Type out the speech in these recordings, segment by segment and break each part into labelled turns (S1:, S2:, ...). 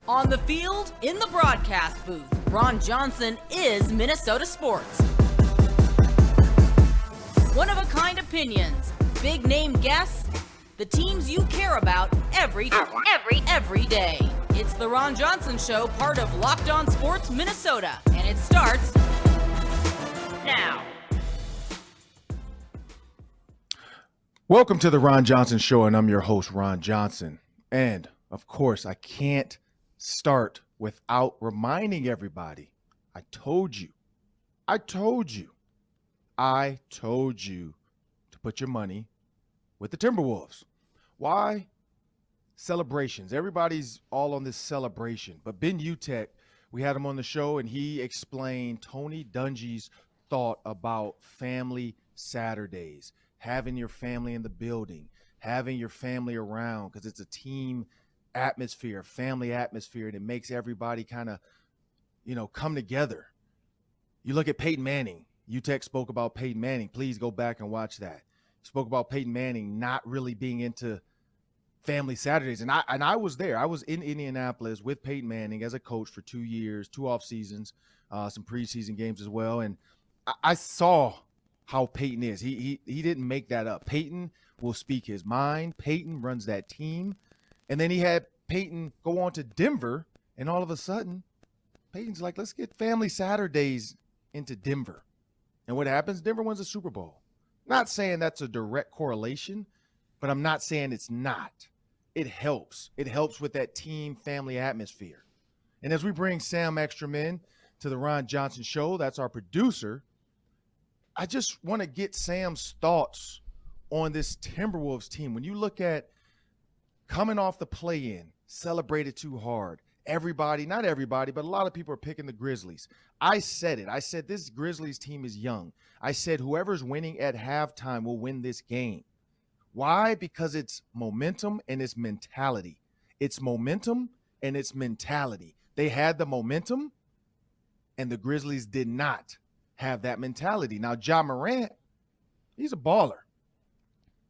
S1: On the field, in the broadcast booth, Ron Johnson is Minnesota sports. One-of-a-kind opinions, big-name guests, the teams you care about every day. It's the Ron Johnson Show, part of Locked On Sports Minnesota, and it starts now.
S2: Welcome to the Ron Johnson Show, and I'm your host, Ron Johnson. And, of course, I can't start without reminding everybody, I told you to put your money with the Timberwolves. Why? Celebrations. Everybody's all on this celebration. But Ben Utek, we had him on the show, and he explained Tony Dungy's thought about family Saturdays, having your family in the building, having your family around, because it's a team atmosphere, family atmosphere, and it makes everybody kind of, come together. You look at Peyton Manning. Utek spoke about Peyton Manning. Please go back and watch that. He spoke about Peyton Manning not really being into family Saturdays. And I was there. I was in Indianapolis with Peyton Manning as a coach for 2 years, 2 off seasons, some preseason games as well. And I saw how Peyton is. He didn't make that up. Peyton will speak his mind. Peyton runs that team. And then he had Peyton go on to Denver, and all of a sudden, Peyton's like, let's get family Saturdays into Denver. And what happens? Denver wins the Super Bowl. Not saying that's a direct correlation, but I'm not saying it's not. It helps. It helps with that team family atmosphere. And as we bring Sam Ekstrom in to the Ron Johnson Show, that's our producer, I just want to get Sam's thoughts on this Timberwolves team. When you look at coming off the play-in, celebrated too hard, everybody, not everybody, but a lot of people are picking the Grizzlies. I said it. I said this Grizzlies team is young. I said whoever's winning at halftime will win this game. Why? Because it's momentum and it's mentality. It's momentum and it's mentality. They had the momentum, and the Grizzlies did not have that mentality. Now, Ja Morant, he's a baller.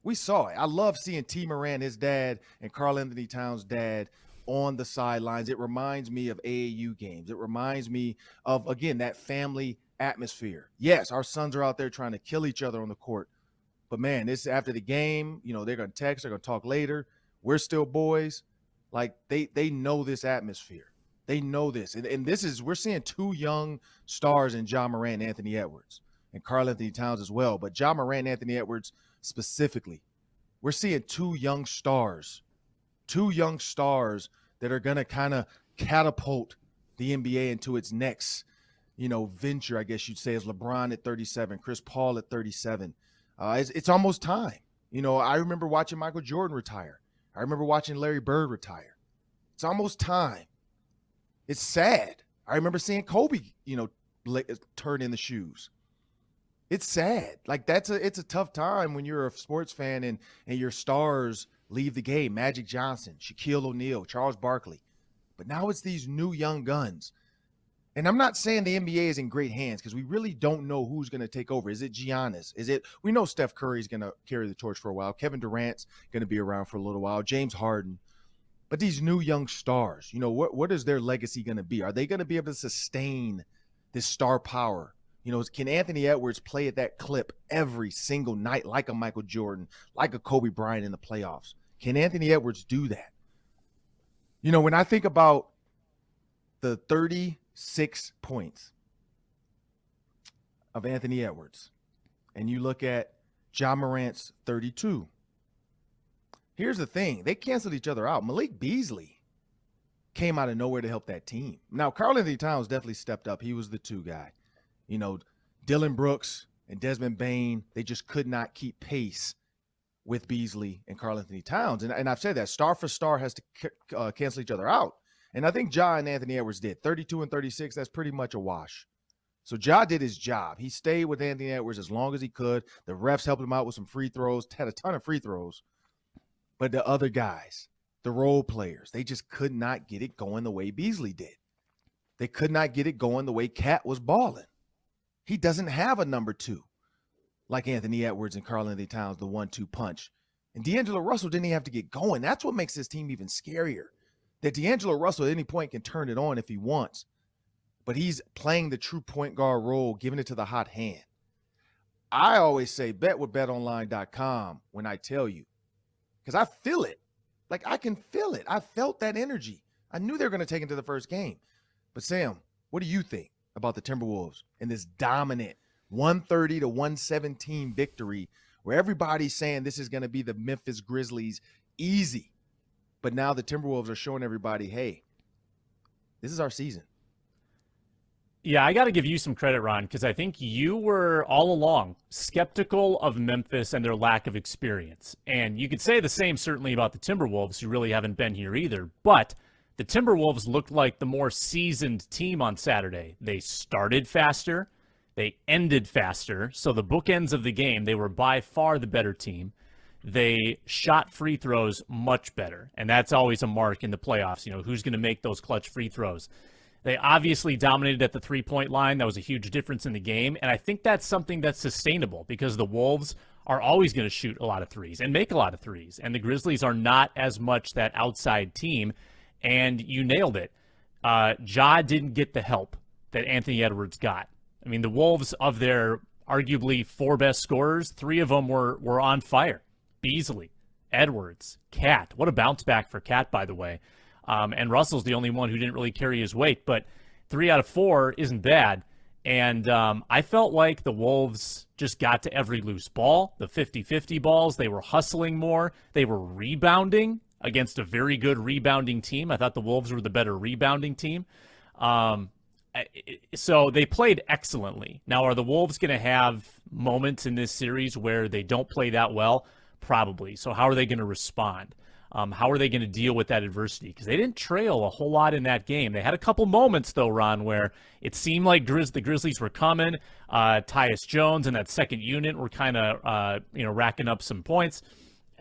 S2: We saw it. I love seeing T. Morant, his dad, and karl-Anthony Towns' dad on the sidelines. It reminds me of AAU games. It reminds me of, again, that family atmosphere. Yes, our sons are out there trying to kill each other on the court. But, man, this after the game, they're going to text, they're going to talk later. We're still boys. Like, they know this atmosphere. They know this. And this is, we're seeing 2 young stars in Ja Morant and Anthony Edwards, and karl-Anthony Towns as well. But Ja Morant and Anthony Edwards specifically, we're seeing 2 young stars that are going to kind of catapult the NBA into its next, venture, I guess you'd say, is LeBron at 37, Chris Paul at 37. It's almost time. I remember watching Michael Jordan retire. I remember watching Larry Bird retire. It's almost time. It's sad. I remember seeing Kobe, turn in the shoes. It's sad. Like it's a tough time when you're a sports fan and your stars leave the game. Magic Johnson, Shaquille O'Neal, Charles Barkley. But now it's these new young guns. And I'm not saying the NBA is in great hands because we really don't know who's going to take over. Is it Giannis? We know Steph Curry's going to carry the torch for a while. Kevin Durant's going to be around for a little while. James Harden. But these new young stars, what is their legacy going to be? Are they going to be able to sustain this star power? Can Anthony Edwards play at that clip every single night like a Michael Jordan, like a Kobe Bryant in the playoffs? Can Anthony Edwards do that? When I think about the 36 points of Anthony Edwards, and you look at Ja Morant's 32, here's the thing. They canceled each other out. Malik Beasley came out of nowhere to help that team. Now, karl-Anthony Towns definitely stepped up. He was the 2 guy. Dylan Brooks and Desmond Bane, they just could not keep pace with Beasley and karl-Anthony Towns. And I've said that star for star has to cancel each other out. And I think Ja and Anthony Edwards did. 32 and 36, that's pretty much a wash. So Ja did his job. He stayed with Anthony Edwards as long as he could. The refs helped him out with some free throws, had a ton of free throws. But the other guys, the role players, they just could not get it going the way Beasley did. They could not get it going the way Cat was balling. He doesn't have a number 2 like Anthony Edwards and karl-Anthony Towns, the 1-2 punch. And D'Angelo Russell didn't even have to get going. That's what makes this team even scarier. that D'Angelo Russell at any point can turn it on if he wants, but he's playing the true point guard role, giving it to the hot hand. I always say bet with betonline.com when I tell you, because I feel it. Like, I can feel it. I felt that energy. I knew they were going to take it to the first game. But, Sam, what do you think about the Timberwolves and this dominant 130 to 117 victory where everybody's saying this is going to be the Memphis Grizzlies easy? But now the Timberwolves are showing everybody, hey, this is our season.
S3: Yeah, I got to give you some credit, Ron, because I think you were all along skeptical of Memphis and their lack of experience. And you could say the same certainly about the Timberwolves, who really haven't been here either. But the Timberwolves looked like the more seasoned team on Saturday. They started faster. They ended faster. So the bookends of the game, they were by far the better team. They shot free throws much better. And that's always a mark in the playoffs. You know, who's going to make those clutch free throws? They obviously dominated at the three-point line. That was a huge difference in the game. And I think that's something that's sustainable because the Wolves are always going to shoot a lot of threes and make a lot of threes. And the Grizzlies are not as much that outside team. And you nailed it. Ja didn't get the help that Anthony Edwards got. I mean, the Wolves, of their arguably four best scorers, three of them were on fire. Beasley, Edwards, Cat. What a bounce back for Cat, by the way. And Russell's the only one who didn't really carry his weight, but 3 out of 4 isn't bad. And I felt like the Wolves just got to every loose ball, the 50-50 balls. They were hustling more. They were rebounding against a very good rebounding team. I thought the Wolves were the better rebounding team. So they played excellently. Now, are the Wolves going to have moments in this series where they don't play that well? Probably. So how are they going to respond? How are they going to deal with that adversity? Because they didn't trail a whole lot in that game. They had a couple moments, though, Ron, where it seemed like the Grizzlies were coming. Tyus Jones and that second unit were kind of racking up some points.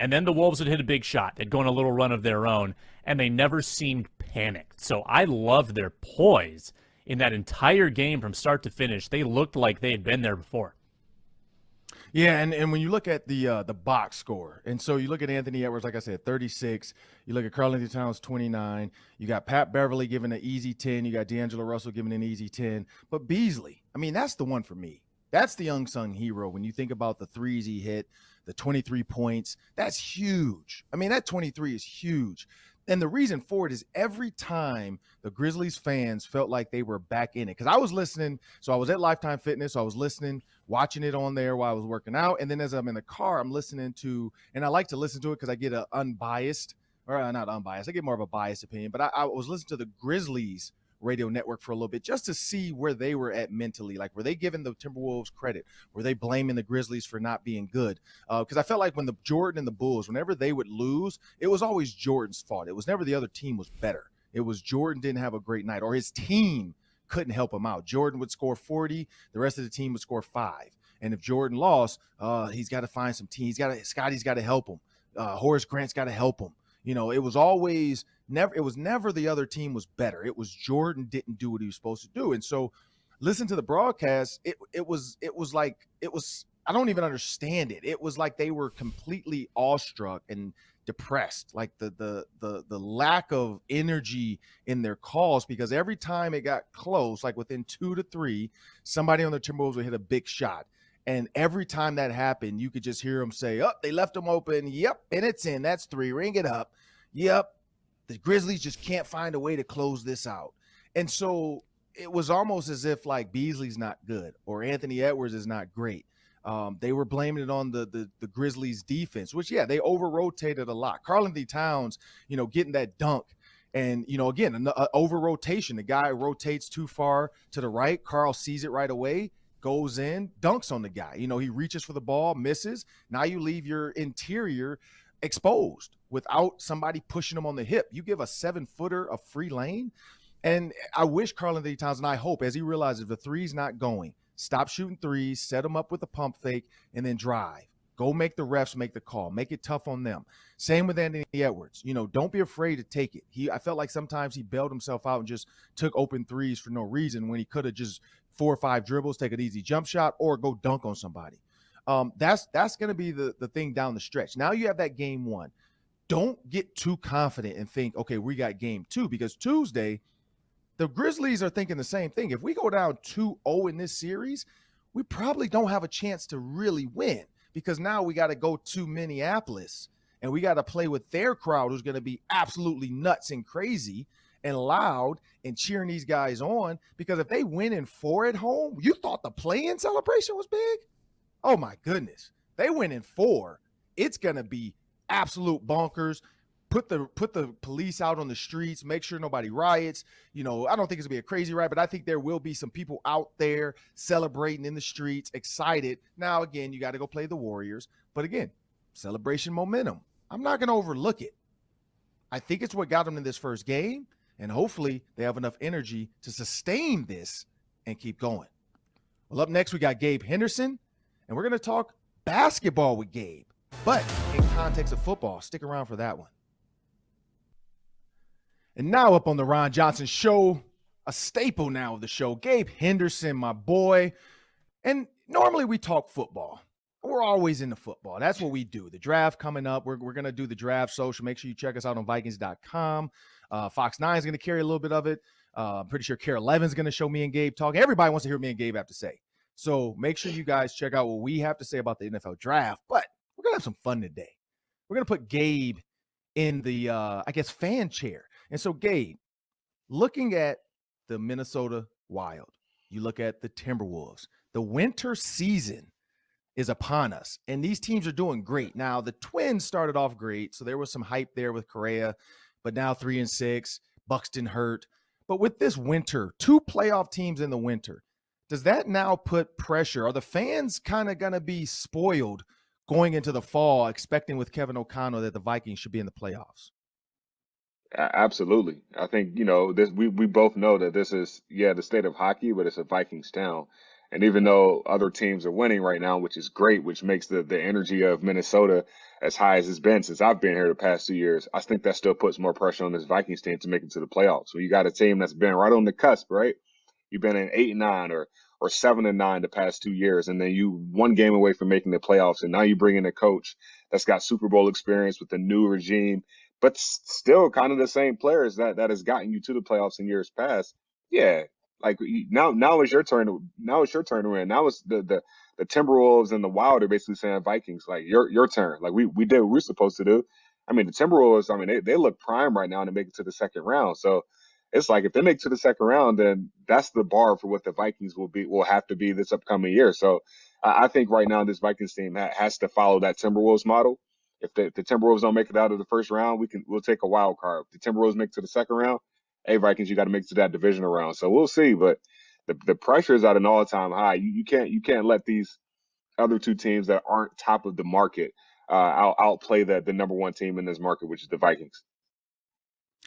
S3: And then the Wolves would hit a big shot. They'd go on a little run of their own, and they never seemed panicked. So I loved their poise in that entire game from start to finish. They looked like they had been there before.
S2: Yeah, and when you look at the box score, and so you look at Anthony Edwards, like I said, 36. You look at karl-anthony Towns, 29. You got Pat Beverly giving an easy 10. You got D'Angelo Russell giving an easy 10. But Beasley, I mean, that's the one for me. That's the unsung hero when you think about the threes he hit, the 23 points. That's huge. I mean, that 23 is huge. And the reason for it is every time the Grizzlies fans felt like they were back in it. Because I was listening. So I was at Lifetime Fitness. So I was listening, watching it on there while I was working out. And then as I'm in the car, I'm listening to, and I like to listen to it because I get an unbiased, or not unbiased, I get more of a biased opinion. But I was listening to the Grizzlies radio network for a little bit just to see where they were at mentally. Like, were they giving the Timberwolves credit? Were they blaming the Grizzlies for not being good? Because I felt like when the Jordan and the Bulls, whenever they would lose, it was always Jordan's fault. It was never the other team was better. It was Jordan didn't have a great night, or his team couldn't help him out. Jordan would score 40, the rest of the team would score 5. And if Jordan lost, he's got to find some team. Scotty's got to help him. Horace Grant's got to help him. You know, it was always never the other team was better. It was Jordan didn't do what he was supposed to do. And so listen to the broadcast. It was I don't even understand it. It was like they were completely awestruck and depressed, like the lack of energy in their calls, because every time it got close, like within 2 to 3, somebody on the Timberwolves would hit a big shot. And every time that happened, you could just hear them say, oh, they left them open. Yep, and it's in. That's 3. Ring it up. Yep, the Grizzlies just can't find a way to close this out. And so it was almost as if like Beasley's not good or Anthony Edwards is not great. They were blaming it on the Grizzlies defense, which, yeah, they over-rotated a lot. karl-anthony Towns, getting that dunk. And, again, an over-rotation. The guy rotates too far to the right. Karl sees it right away, goes in, dunks on the guy. He reaches for the ball, misses. Now you leave your interior exposed without somebody pushing him on the hip. You give a 7-footer a free lane. And I wish karl-anthony Towns, and I hope, as he realizes the three's not going, stop shooting threes, set them up with a pump fake, and then drive. Go make the refs make the call. Make it tough on them. Same with Anthony Edwards. Don't be afraid to take it. I felt like sometimes he bailed himself out and just took open threes for no reason when he could have just 4 or 5 dribbles, take an easy jump shot, or go dunk on somebody. That's going to be the thing down the stretch. Now you have that game 1. don't get too confident and think, okay, we got game 2, because Tuesday, the Grizzlies are thinking the same thing. If we go down 2-0 in this series, we probably don't have a chance to really win, because now we got to go to Minneapolis and we got to play with their crowd, who's going to be absolutely nuts and crazy and loud and cheering these guys on. Because if they win in 4 at home, you thought the play-in celebration was big? Oh my goodness. They win in 4. It's going to be absolute bonkers. Put the police out on the streets, make sure nobody riots. I don't think it's gonna be a crazy riot, but I think there will be some people out there celebrating in the streets, excited. Now, again, you got to go play the Warriors, but again, celebration momentum. I'm not gonna overlook it. I think it's what got them in this first game, and hopefully they have enough energy to sustain this and keep going. Well, up next, we got Gabe Henderson, and we're gonna talk basketball with Gabe, but in context of football. Stick around for that one. And now up on the Ron Johnson Show, a staple now of the show, Gabe Henderson, my boy. And normally we talk football. We're always into football. That's what we do. The draft coming up. We're going to do the draft social. Make sure you check us out on Vikings.com. Fox 9 is going to carry a little bit of it. I'm pretty sure Care 11 is going to show me and Gabe talk. Everybody wants to hear what me and Gabe have to say. So make sure you guys check out what we have to say about the NFL draft. But we're going to have some fun today. We're going to put Gabe in the, fan chair. And so, Gabe, looking at the Minnesota Wild, you look at the Timberwolves, the winter season is upon us, and these teams are doing great. Now, the Twins started off great, so there was some hype there with Correa, but now 3-6, Buxton hurt. But with this winter, 2 playoff teams in the winter, does that now put pressure? Are the fans kind of going to be spoiled going into the fall, expecting with Kevin O'Connell that the Vikings should be in the playoffs?
S4: Absolutely. I think, this we both know that this is, the state of hockey, but it's a Vikings town. And even though other teams are winning right now, which is great, which makes the energy of Minnesota as high as it's been since I've been here the past 2 years, I think that still puts more pressure on this Vikings team to make it to the playoffs. So you got a team that's been right on the cusp, right? You've been in 8-9 or 7-9 the past 2 years, and then you one game away from making the playoffs. And now you bring in a coach that's got Super Bowl experience with the new regime, but still kind of the same players that has gotten you to the playoffs in years past. Yeah, like now it's your turn. Now it's your turn to win. Now it's the Timberwolves and the Wild are basically saying, Vikings, like your turn. Like we did what we're supposed to do. I mean, the Timberwolves, they look prime right now to make it to the second round. So it's like if they make it to the second round, then that's the bar for what the Vikings will have to be this upcoming year. So I think right now this Vikings team has to follow that Timberwolves model. If the Timberwolves don't make it out of the first round, we'll take a wild card. If the Timberwolves make it to the second round, hey Vikings, you got to make it to that divisional round. So we'll see. But the pressure is at an all-time high. You can't let these other 2 teams that aren't top of the market outplay the number 1 team in this market, which is the Vikings.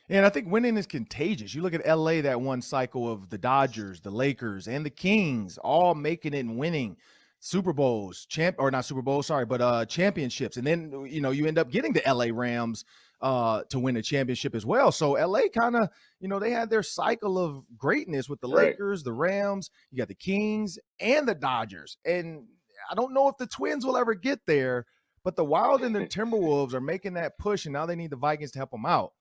S2: And I think winning is contagious. You look at LA, that one cycle of the Dodgers, the Lakers, and the Kings all making it and winning Super Bowls, championships. And then, you end up getting the LA Rams to win a championship as well. So LA kind of, they had their cycle of greatness with the Lakers, the Rams, you got the Kings and the Dodgers. And I don't know if the Twins will ever get there, but the Wild and the Timberwolves are making that push, and now they need the Vikings to help them out.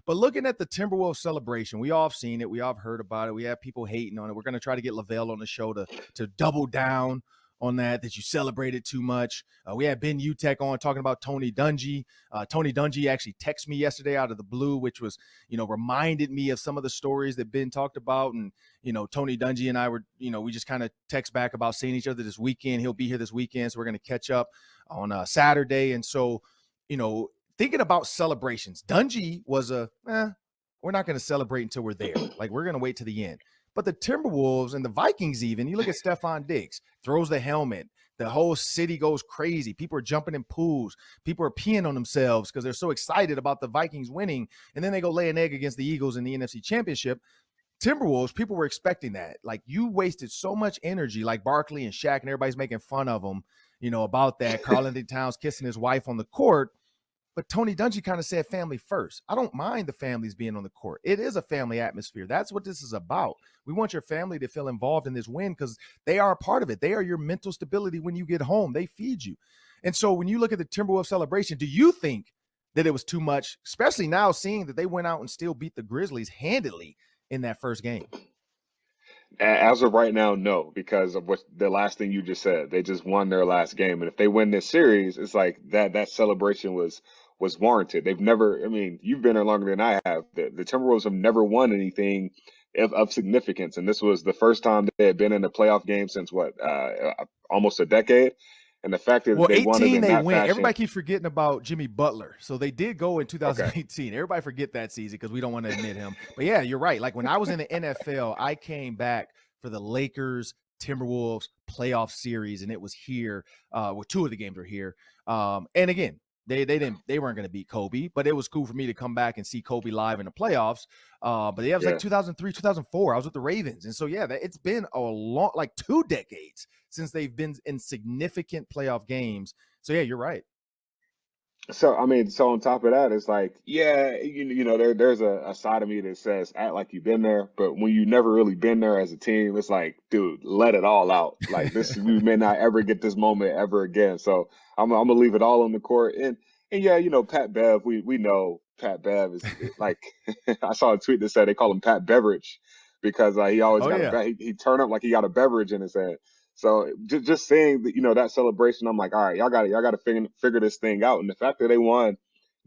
S2: But looking at the Timberwolves celebration, we all have seen it. We all have heard about it. We have people hating on it. We're going to try to get Lavelle on the show to double down on that you celebrated too much. We had Ben Utek on talking about Tony Dungy. Tony Dungy actually texted me yesterday out of the blue, which was, reminded me of some of the stories that Ben talked about. And, Tony Dungy and I were, we just kind of text back about seeing each other this weekend. He'll be here this weekend, so we're going to catch up on Saturday. And so, thinking about celebrations, Dungy was we're not going to celebrate until we're there. Like, we're going to wait to the end. But the Timberwolves and the Vikings even, you look at Stephon Diggs, throws the helmet. The whole city goes crazy. People are jumping in pools. People are peeing on themselves because they're so excited about the Vikings winning. And then they go lay an egg against the Eagles in the NFC Championship. Timberwolves, people were expecting that. Like, you wasted so much energy, like Barkley and Shaq, and everybody's making fun of them, about that. Karl-Anthony Towns kissing his wife on the court. But Tony Dungy kind of said family first. I don't mind the families being on the court. It is a family atmosphere. That's what this is about. We want your family to feel involved in this win because they are a part of it. They are your mental stability when you get home. They feed you. And so when you look at the Timberwolves celebration, do you think that it was too much, especially now seeing that they went out and still beat the Grizzlies handily in that first game?
S4: As of right now, no, because of what the last thing you just said. They just won their last game, and if they win this series, it's like that celebration was warranted. They've never. I mean, you've been there longer than I have. The Timberwolves have never won anything of significance, and this was the first time they had been in a playoff game since what, almost a decade. And the fact that
S2: Well,
S4: they won it
S2: 18
S4: in
S2: they
S4: that
S2: went.
S4: fashion.
S2: Everybody keeps forgetting about Jimmy Butler. So they did go in
S4: Okay.
S2: 2018. Everybody forget that season because we don't want to admit him. But yeah, you're right. Like when I was in the NFL, I came back for the Lakers Timberwolves playoff series, and it was here. Well, two of the games were here. And again, they weren't going to beat Kobe, but it was cool for me to come back and see Kobe live in the playoffs. But yeah, it was like 2003, 2004. I was with the Ravens, and so yeah, it's been a long, like 2 decades since they've been in significant playoff games. So yeah, you're right.
S4: So I mean, so on top of that, it's like, yeah, there's a side of me that says act like you've been there, but when you never really been there as a team, it's like, dude, let it all out. Like this, we may not ever get this moment ever again. So I'm gonna leave it all on the court. And yeah, Pat Bev, we know Pat Bev is like, I saw a tweet that said they call him Pat Beverage because he always
S2: Oh
S4: got
S2: yeah.
S4: he turn up like he got a beverage in his hand. So just seeing that, that celebration, I'm like, all right, y'all got to figure this thing out. And the fact that they won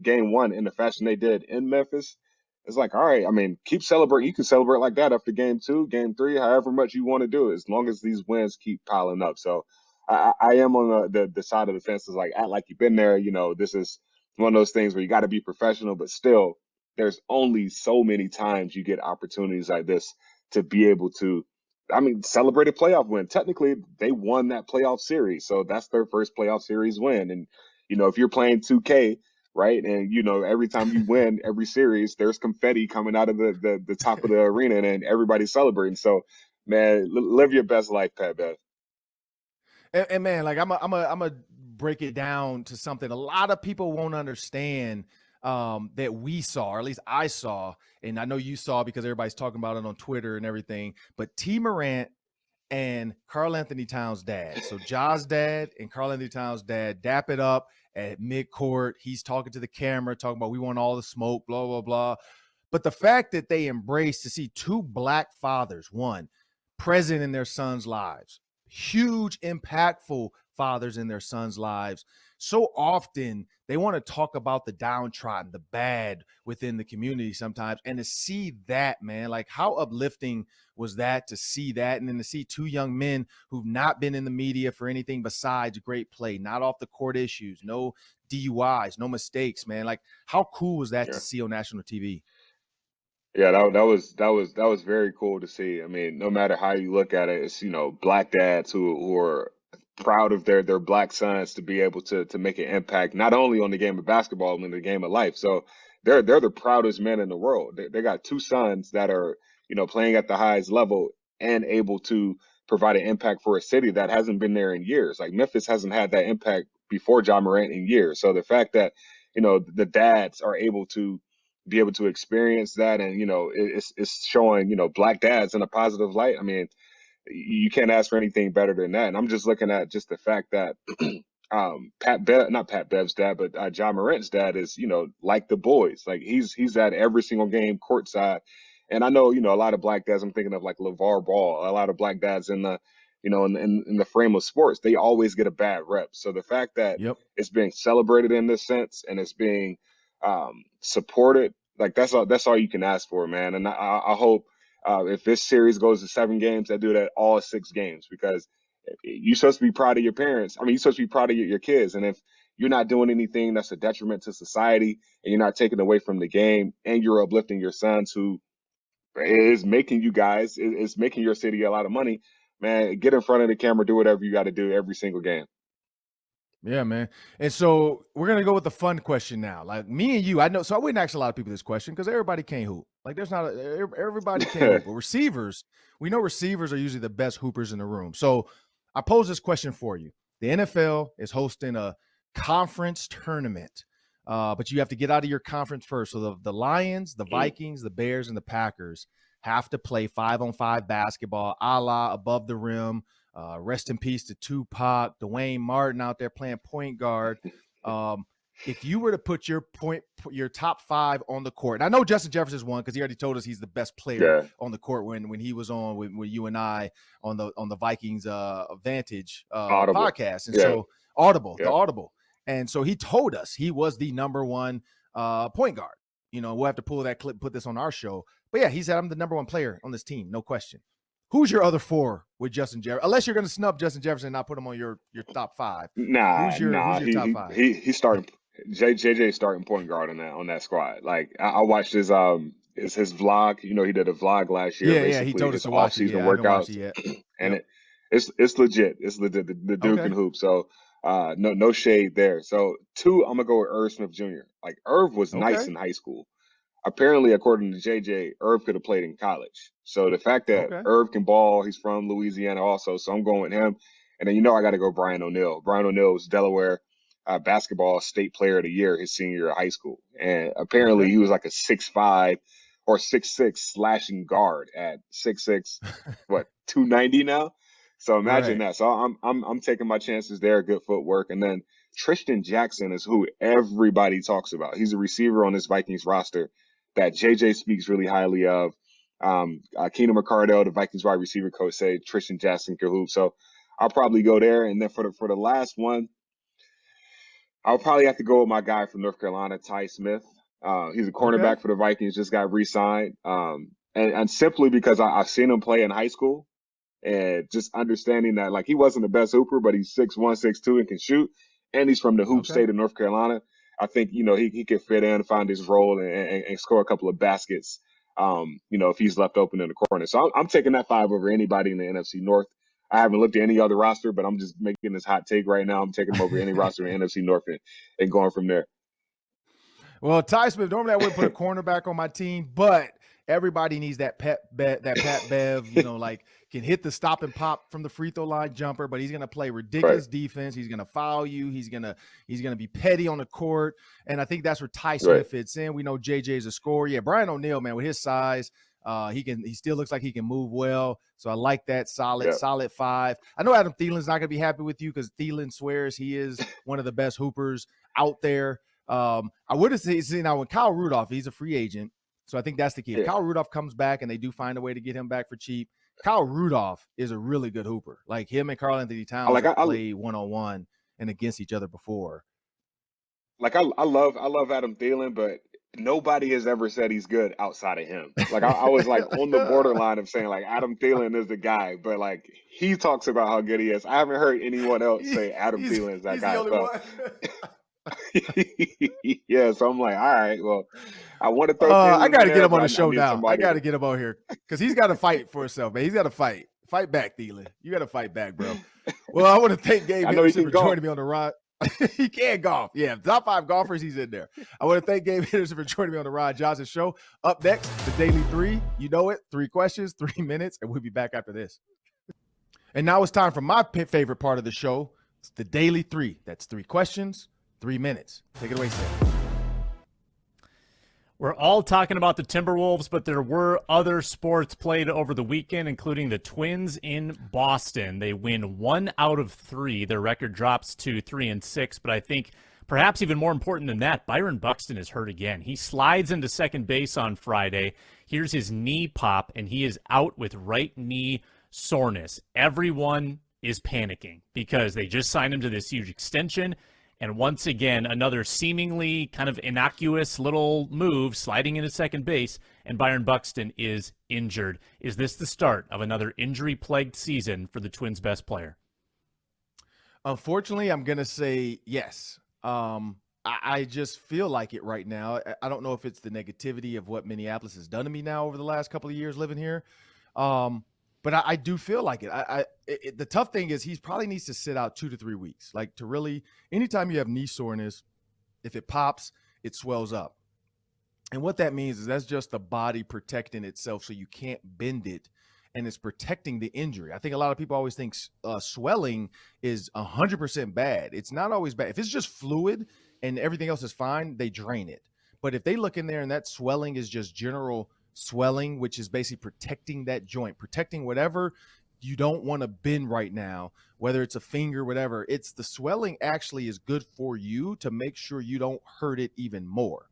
S4: game one in the fashion they did in Memphis, it's like, all right, I mean, keep celebrating. You can celebrate like that after game two, game three, however much you want to do, as long as these wins keep piling up. So I am on the side of the fence, is like, act like you've been there. This is one of those things where you got to be professional, but still, there's only so many times you get opportunities like this to be able to, I mean, celebrate a playoff win. Technically, they won that playoff series, so that's their first playoff series win. And if you're playing 2K, right, and every time you win every series, there's confetti coming out of the top of the arena, and everybody's celebrating. So, man, live your best life, Pat Bev.
S2: And man, like I'm a break it down to something a lot of people won't understand, that we saw, or at least I saw, and I know you saw because everybody's talking about it on Twitter and everything. But T. Morant and Karl-Anthony Towns' dad, so Ja's dad and Karl-Anthony Towns' dad, dap it up at midcourt. He's talking to the camera, talking about we want all the smoke, blah blah blah. But the fact that they embrace to see two black fathers, one present in their sons' lives, huge, impactful fathers in their sons' lives. So often they want to talk about the downtrodden, the bad within the community sometimes. And to see that, man, like how uplifting was that to see that? And then to see two young men who've not been in the media for anything besides great play, not off the court issues, no DUIs, no mistakes, man. Like how cool was that to see on national TV?
S4: Yeah, that was very cool to see. I mean, no matter how you look at it, it's black dads who are proud of their black sons to be able to make an impact not only on the game of basketball, but in the game of life. So they're the proudest men in the world. They got two sons that are playing at the highest level and able to provide an impact for a city that hasn't been there in years. Like Memphis hasn't had that impact before Ja Morant in years. So the fact that the dads are able to be able to experience that, and it's showing black dads in a positive light. I mean, you can't ask for anything better than that. And I'm just looking at just the fact that not Pat Bev's dad, but Ja Morant's dad is like the boys. Like he's at every single game courtside. And I know a lot of black dads. I'm thinking of like LeVar Ball. A lot of black dads in the in the frame of sports, they always get a bad rep. So the fact that
S2: Yep.
S4: it's being celebrated in this sense and it's being supported, like that's all you can ask for, man. And I hope if this series goes to 7 games, they do that all 6 games, because you're supposed to be proud of your parents. I mean, you're supposed to be proud of your kids. And if you're not doing anything that's a detriment to society, and you're not taking away from the game, and you're uplifting your sons, who is making you guys, is making your city a lot of money, man, get in front of the camera, do whatever you got to do every single game.
S2: Yeah, man. And so we're gonna go with the fun question now. Like me and you, I know. So I wouldn't ask a lot of people this question because everybody can't hoop. Like there's not everybody can't hoop. But receivers, we know receivers are usually the best hoopers in the room. So I pose this question for you: the NFL is hosting a conference tournament, but you have to get out of your conference first. So the Lions, the Vikings, the Bears, and the Packers have to play 5-on-5 basketball, a la Above the Rim. Rest in peace to Tupac, Dwayne Martin out there playing point guard. if you were to put your top 5 on the court, and I know Justin Jefferson's one because he already told us he's the best player on the court when he was on with you and I on the Vikings Vantage podcast, and so the Audible, and so he told us he was the number 1 point guard. You know, we'll have to pull that clip, put this on our show, but yeah, he said I'm the number 1 player on this team, no question. Who's your other 4 with Justin Jefferson? Unless you're going to snub Justin Jefferson and not put him on your top 5. Who's your top 5?
S4: He started. JJ starting point guard on that squad. Like I watched his vlog. You know, he did a vlog last year.
S2: Yeah, he told us to watch
S4: off-season workouts, and it's legit. It's legit. The dude can hoop. So no shade there. So 2, I'm gonna go with Irv Smith Jr. Like Irv was nice in high school. Apparently, according to JJ, Irv could have played in college. So the fact that Irv can ball, he's from Louisiana also. So I'm going with him. And then I got to go Brian O'Neill. Brian O'Neill was Delaware basketball state player of the year his senior year of high school, and apparently he was like a 6'5" or 6'6" slashing guard at 6'6", 290 now. So imagine that. So I'm taking my chances there. Good footwork, and then Tristan Jackson is who everybody talks about. He's a receiver on this Vikings roster that JJ speaks really highly of. Keenan McCardell, the Vikings wide receiver coach, said Tristan Jackson can hoop. So I'll probably go there, and then for the last one, I'll probably have to go with my guy from North Carolina, Ty Smith. He's a cornerback for the Vikings, just got re-signed. And simply because I've seen him play in high school, and just understanding that, like, he wasn't the best hooper, but he's 6'1", 6'2", and can shoot. And he's from the hoop state of North Carolina. I think, he could fit in, find his role, and score a couple of baskets, if he's left open in the corner. So I'm taking that 5 over anybody in the NFC North. I haven't looked at any other roster, but I'm just making this hot take right now. I'm taking him over any roster in the NFC North and going from there.
S2: Well, Ty Smith, normally I would put a cornerback on my team, but everybody needs that Pat Bev, like can hit the stop and pop from the free throw line jumper, but he's going to play ridiculous defense. He's going to foul you. He's going to be petty on the court. And I think that's where Ty Smith fits in. We know JJ is a scorer. Yeah, Brian O'Neill, man, with his size, he still looks like he can move well. So I like that solid 5. I know Adam Thielen's not going to be happy with you because Thielen swears he is one of the best hoopers out there. I would have seen now when Kyle Rudolph, he's a free agent. So I think that's the key. If Kyle Rudolph comes back and they do find a way to get him back for cheap, Kyle Rudolph is a really good hooper. Like him and Karl-Anthony Towns played one-on-one and against each other before.
S4: Like I love Adam Thielen, but nobody has ever said he's good outside of him. Like I was like on the borderline of saying like Adam Thielen is the guy, but like he talks about how good he is. I haven't heard anyone else say Adam Thielen is that guy.
S2: The only one.
S4: Yeah, so I'm like, all right, well, I want to throw.
S2: I got to get him on the show now. I got to get him on here because he's got to fight for himself, man. He's got to fight back, Thielen. You got to fight back, bro. Well, I want to thank Gabe Henderson for joining me on the ride. He can golf. Yeah, top 5 golfers, he's in there. I want to thank Gabe Henderson for joining me on the Ron Johnson Show. Up next, the Daily 3. You know it. 3 questions, 3 minutes, and we'll be back after this. And now it's time for my favorite part of the show. It's the Daily 3. That's 3 questions, 3 minutes. Take it away, Sam.
S3: We're all talking about the Timberwolves, but there were other sports played over the weekend, including the Twins in Boston. They win 1 out of 3. Their record drops to 3-6, but I think perhaps even more important than that, Byron Buxton is hurt again. He slides into second base on Friday. Here's his knee pop, and he is out with right knee soreness. Everyone is panicking because they just signed him to this huge extension. And once again, another seemingly kind of innocuous little move, sliding into second base, and Byron Buxton is injured. Is this the start of another injury-plagued season for the Twins' best player?
S2: Unfortunately, I'm going to say yes. I just feel like it right now. I don't know if it's the negativity of what Minneapolis has done to me now over the last couple of years living here. But I do feel like it. The tough thing is he probably needs to sit out 2 to 3 weeks. Like to really, anytime you have knee soreness, if it pops, it swells up. And what that means is that's just the body protecting itself so you can't bend it, and it's protecting the injury. I think a lot of people always think swelling is 100% bad. It's not always bad. If it's just fluid and everything else is fine, they drain it. But if they look in there and that swelling is just general swelling, which is basically protecting that joint, protecting whatever you don't want to bend right now, whether it's a finger, whatever. It's the swelling actually is good for you to make sure you don't hurt it even more.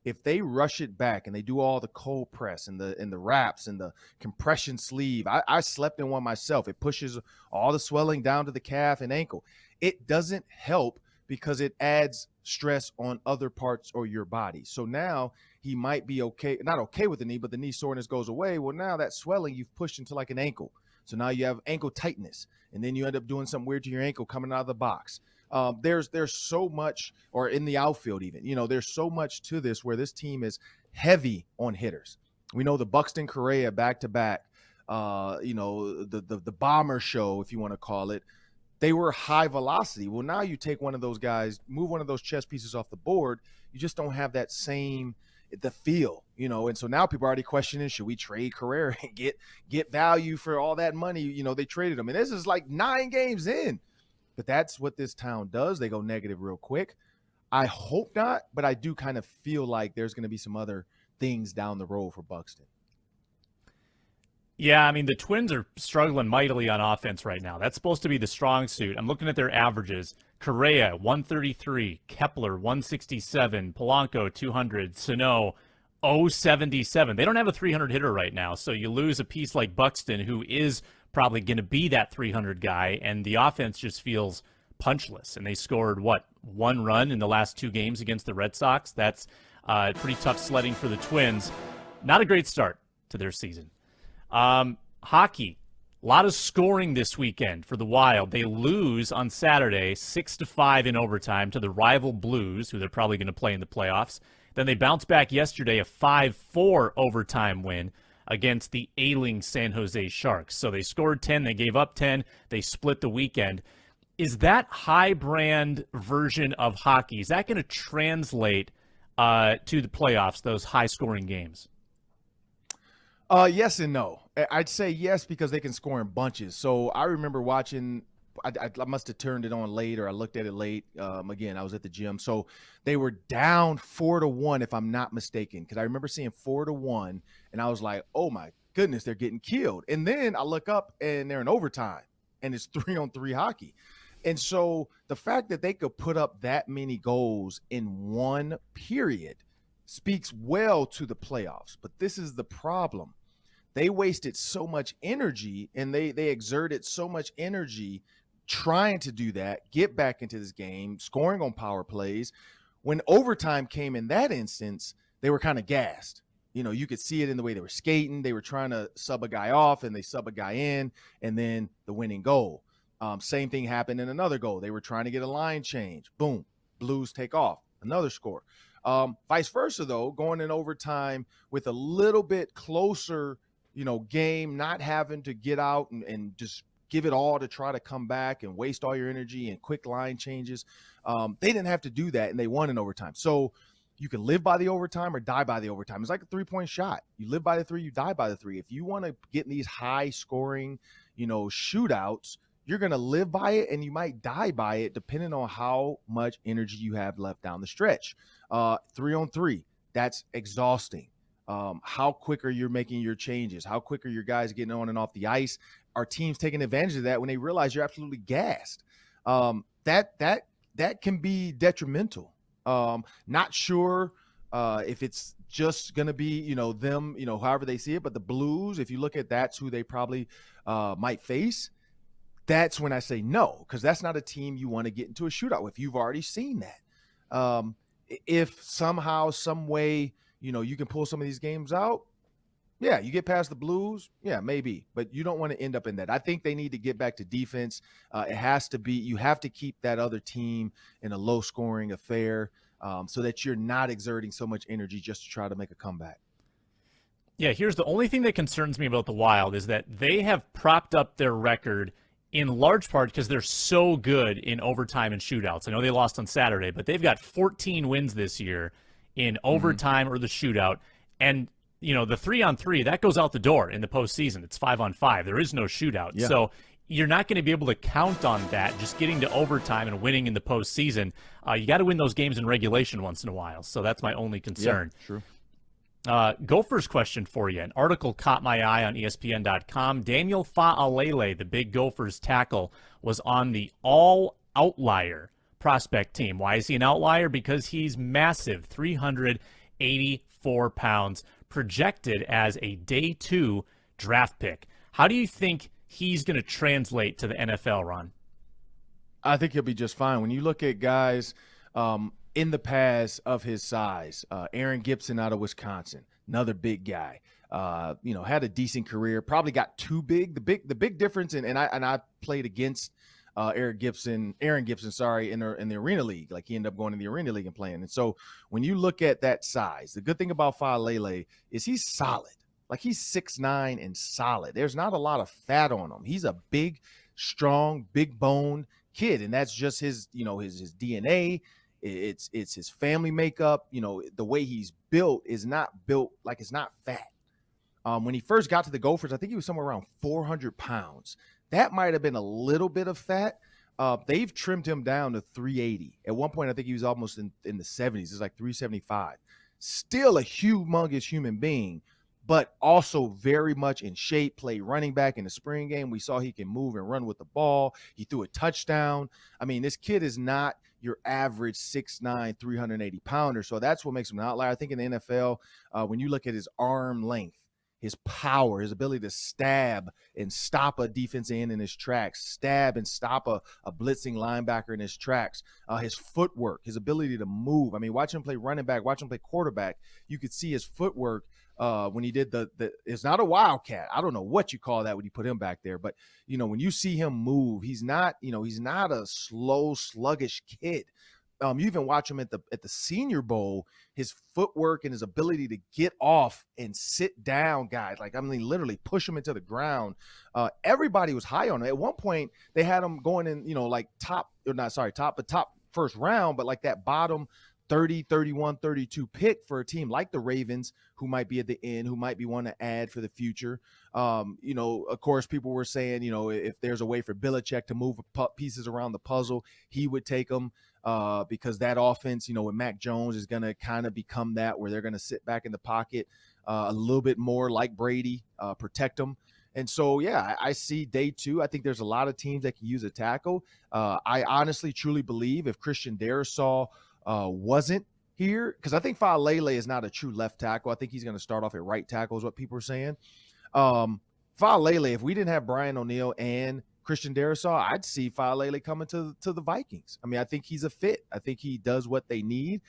S2: If they rush it back and they do all the cold press and the wraps and the compression sleeve, I slept in one myself. It pushes all the swelling down to the calf and ankle. It doesn't help because it adds stress on other parts of your body. So now he might be not okay with the knee, but the knee soreness goes away. Well, now that swelling you've pushed into like an ankle. So now you have ankle tightness, and then you end up doing something weird to your ankle coming out of the box. There's so much, or in the outfield even, there's so much to this where this team is heavy on hitters. We know the Buxton Correa back-to-back, the bomber show, if you want to call it, they were high velocity. Well, now you take one of those guys, move one of those chess pieces off the board, you just don't have that same the feel, and so now people are already questioning, should we trade Correa and get value for all that money? They traded him, and this is like 9 games in. But that's what this town does. They go negative real quick. I hope not, but I do kind of feel like there's going to be some other things down the road for Buxton.
S3: Yeah, I mean, the Twins are struggling mightily on offense right now. That's supposed to be the strong suit. I'm looking at their averages. Correa, 133. Kepler, 167. Polanco, 200. Sano, 077. They don't have a 300 hitter right now, so you lose a piece like Buxton, who is probably going to be that 300 guy, and the offense just feels punchless. And they scored, 1 run in the last 2 games against the Red Sox? That's pretty tough sledding for the Twins. Not a great start to their season. Hockey, a lot of scoring this weekend for the Wild. They lose on Saturday 6-5 in overtime to the rival Blues, who they're probably going to play in the playoffs. Then they bounce back yesterday, a 5-4 overtime win against the ailing San Jose Sharks. So they scored 10, they gave up 10, they split the weekend. Is that high-brand version of hockey, is that going to translate to the playoffs, those high-scoring games?
S2: Yes and no. I'd say yes because they can score in bunches. So I remember watching, I must have turned it on late or I looked at it late. Again, I was at the gym. So they were down 4-1, if I'm not mistaken, because I remember seeing 4-1, and I was like, oh my goodness, they're getting killed. And then I look up and they're in overtime, and it's 3-on-3 hockey. And so the fact that they could put up that many goals in one period speaks well to the playoffs. But this is the problem. They wasted so much energy, and they exerted so much energy trying to do that, get back into this game, scoring on power plays. When overtime came in that instance, they were kind of gassed. You could see it in the way they were skating. They were trying to sub a guy off, and they sub a guy in, and then the winning goal. Same thing happened in another goal. They were trying to get a line change. Boom, Blues take off, another score. Vice versa, though, going in overtime with a little bit closer game, not having to get out and just give it all to try to come back and waste all your energy and quick line changes. They didn't have to do that, and they won in overtime. So you can live by the overtime or die by the overtime. It's like a 3-point shot. You live by the 3, you die by the 3. If you want to get in these high scoring, shootouts, you're going to live by it and you might die by it depending on how much energy you have left down the stretch. 3-on-3, that's exhausting. How quick are you making your changes? How quick are your guys getting on and off the ice? Are teams taking advantage of that when they realize you're absolutely gassed? That can be detrimental. Not sure if it's just going to be, them, however they see it. But the Blues, if you look at that's who they probably might face, that's when I say no, because that's not a team you want to get into a shootout with. You've already seen that. If somehow, some way, you can pull some of these games out, yeah, you get past the Blues, yeah, maybe, but you don't want to end up in that. I think they need to get back to defense. It has to be, you have to keep that other team in a low-scoring affair so that you're not exerting so much energy just to try to make a comeback.
S3: Yeah, here's the only thing that concerns me about the Wild is that they have propped up their record in large part because they're so good in overtime and shootouts. I know they lost on Saturday, but they've got 14 wins this year in overtime or the shootout. And, the 3-on-3, that goes out the door in the postseason. It's 5-on-5. There is no shootout. Yeah. So you're not going to be able to count on that, just getting to overtime and winning in the postseason. You got to win those games in regulation once in a while. So that's my only concern.
S2: Yeah, true.
S3: Gophers question for you. An article caught my eye on ESPN.com. Daniel Fa'alele, the big Gophers tackle, was on the all-outlier prospect team. Why is he an outlier? Because he's massive, 384 pounds, projected as a day 2 draft pick. How do you think he's going to translate to the NFL, Ron?
S2: I think he'll be just fine. When you look at guys in the past of his size, Aaron Gibson out of Wisconsin, another big guy, had a decent career, probably got too big. The big difference, and I played against Aaron Gibson, in the Arena League. Like, he ended up going to the Arena League and playing. And so when you look at that size, the good thing about Fa'alele is he's solid. Like, he's 6'9" and solid. There's not a lot of fat on him. He's a big, strong, big boned kid, and that's just his DNA. It's his family makeup. The way he's built is not built like, it's not fat. When he first got to the Gophers, I think he was somewhere around 400 pounds. That might have been a little bit of fat. They've trimmed him down to 380. At one point, I think he was almost in the 70s. It's like 375. Still a humongous human being, but also very much in shape. Played running back in the spring game. We saw he can move and run with the ball. He threw a touchdown. I mean, this kid is not your average 6'9", 380-pounder. So that's what makes him an outlier. I think in the NFL, when you look at his arm length, his power, his ability to stab and stop a defensive end in his tracks, stab and stop a blitzing linebacker in his tracks, his footwork, his ability to move. I mean, watch him play running back, watch him play quarterback. You could see his footwork when he did it's not a wildcat. I don't know what you call that when you put him back there, but when you see him move, he's not a slow, sluggish kid. You even watch him at the Senior Bowl, his footwork and his ability to get off and sit down guys. Like, I mean, literally push him into the ground. Everybody was high on him. At one point, they had him going in, top first round, but like that bottom 30, 31, 32 pick for a team like the Ravens, who might be at the end, who might be one to add for the future. Of course, people were saying, if there's a way for Belichick to move pieces around the puzzle, he would take them because that offense, with Mac Jones is going to kind of become that, where they're going to sit back in the pocket a little bit more like Brady, protect them. And so, yeah, I see day 2. I think there's a lot of teams that can use a tackle. I honestly, truly believe if Christian Darrisaw wasn't here, because I think Fa'alele is not a true left tackle. I think he's going to start off at right tackle is what people are saying. Fa'alele, if we didn't have Brian O'Neill and Christian Darrisaw, I'd see Fa'alele coming to the Vikings. I mean, I think he's a fit. I think he does what they need.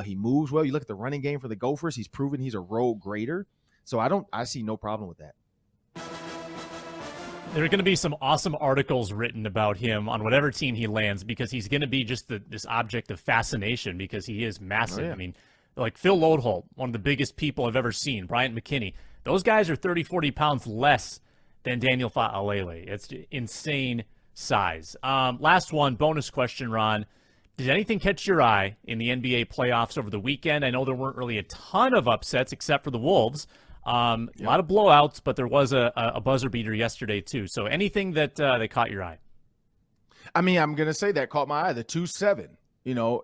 S2: He moves well. You look at the running game for the Gophers. He's proven he's a road grader. So I see no problem with that.
S3: There are going to be some awesome articles written about him on whatever team he lands, because he's going to be just this object of fascination because he is massive.
S2: Oh, yeah.
S3: I mean, like Phil Lodeholt, one of the biggest people I've ever seen, Bryant McKinney. Those guys are 30, 40 pounds less than Daniel Fa'alele. It's insane size. Last one, bonus question, Ron. Did anything catch your eye in the NBA playoffs over the weekend? I know there weren't really a ton of upsets except for the Wolves. A lot of blowouts, but there was a buzzer beater yesterday too. So anything that caught your eye?
S2: I mean, I'm going to say that caught my eye, the 2-7.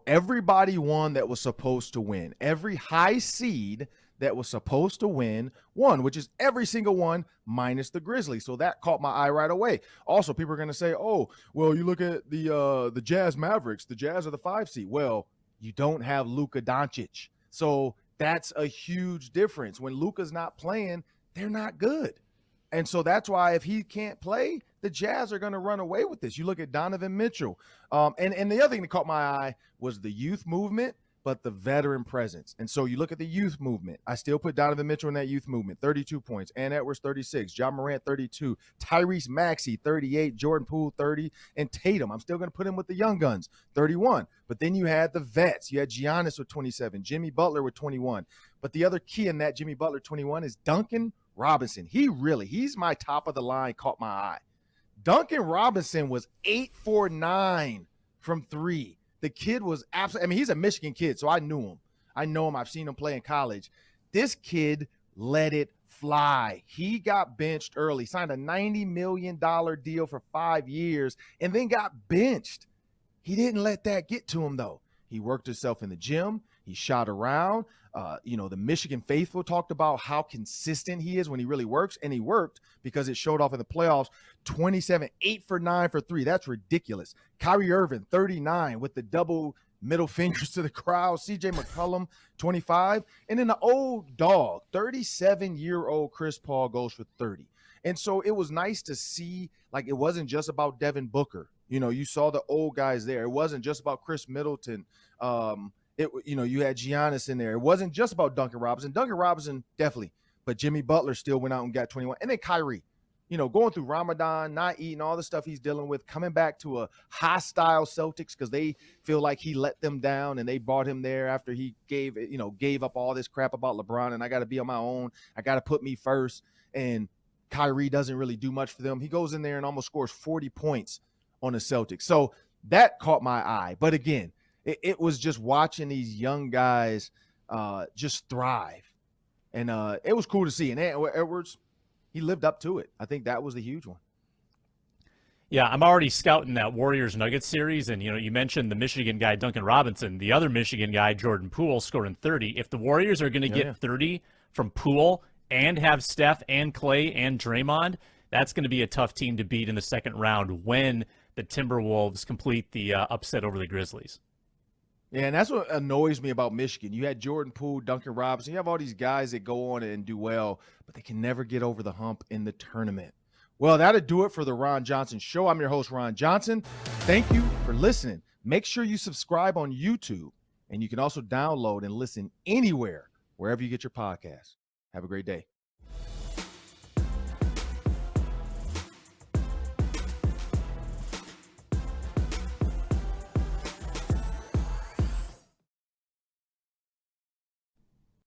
S2: Everybody won that was supposed to win. Every high seed that was supposed to win won, which is every single one minus the Grizzlies. So that caught my eye right away. Also, people are going to say, oh, well, you look at the Jazz Mavericks. The Jazz are the 5 seed. Well, you don't have Luka Doncic. So that's a huge difference. When Luka's not playing, they're not good. And so that's why if he can't play, the Jazz are going to run away with this. You look at Donovan Mitchell. And the other thing that caught my eye was the youth movement, but the veteran presence. And so you look at the youth movement. I still put Donovan Mitchell in that youth movement, 32 points. Ann Edwards, 36. John Morant, 32. Tyrese Maxey, 38. Jordan Poole, 30. And Tatum, I'm still going to put him with the young guns, 31. But then you had the vets. You had Giannis with 27. Jimmy Butler with 21. But the other key in that Jimmy Butler 21 is Duncan Robinson. He's my top of the line, caught my eye. Duncan Robinson was 8 for 9 from 3. The kid was absolutely, I mean, he's a Michigan kid, so I knew him. I know him. I've seen him play in college. This kid let it fly. He got benched early, signed a $90 million deal for 5 years, and then got benched. He didn't let that get to him, though. He worked himself in the gym. He shot around. The Michigan faithful talked about how consistent he is when he really works, and he worked because it showed off in the playoffs. 27, 8 for 9 for 3. That's ridiculous. Kyrie Irving, 39 with the double middle fingers to the crowd. CJ McCollum, 25. And then the old dog, 37-year-old Chris Paul goes for 30. And so it was nice to see, like, it wasn't just about Devin Booker. You saw the old guys there. It wasn't just about Chris Middleton. You had Giannis in there. It wasn't just about Duncan Robinson. Duncan Robinson, definitely. But Jimmy Butler still went out and got 21. And then Kyrie, going through Ramadan, not eating, all the stuff he's dealing with, coming back to a hostile Celtics because they feel like he let them down and they brought him there after he gave up all this crap about LeBron and I got to be on my own. I got to put me first. And Kyrie doesn't really do much for them. He goes in there and almost scores 40 points on the Celtics. So that caught my eye. But again, it was just watching these young guys just thrive. And it was cool to see. And Edwards, he lived up to it. I think that was the huge one.
S3: Yeah, I'm already scouting that Warriors-Nuggets series. And, you mentioned the Michigan guy, Duncan Robinson. The other Michigan guy, Jordan Poole, scoring 30. If the Warriors are going to get 30 from Poole and have Steph and Clay and Draymond, that's going to be a tough team to beat in the second round when the Timberwolves complete the upset over the Grizzlies.
S2: Yeah, and that's what annoys me about Michigan. You had Jordan Poole, Duncan Robinson. You have all these guys that go on and do well, but they can never get over the hump in the tournament. Well, that'll do it for the Ron Johnson Show. I'm your host, Ron Johnson. Thank you for listening. Make sure you subscribe on YouTube, and you can also download and listen anywhere, wherever you get your podcasts. Have a great day.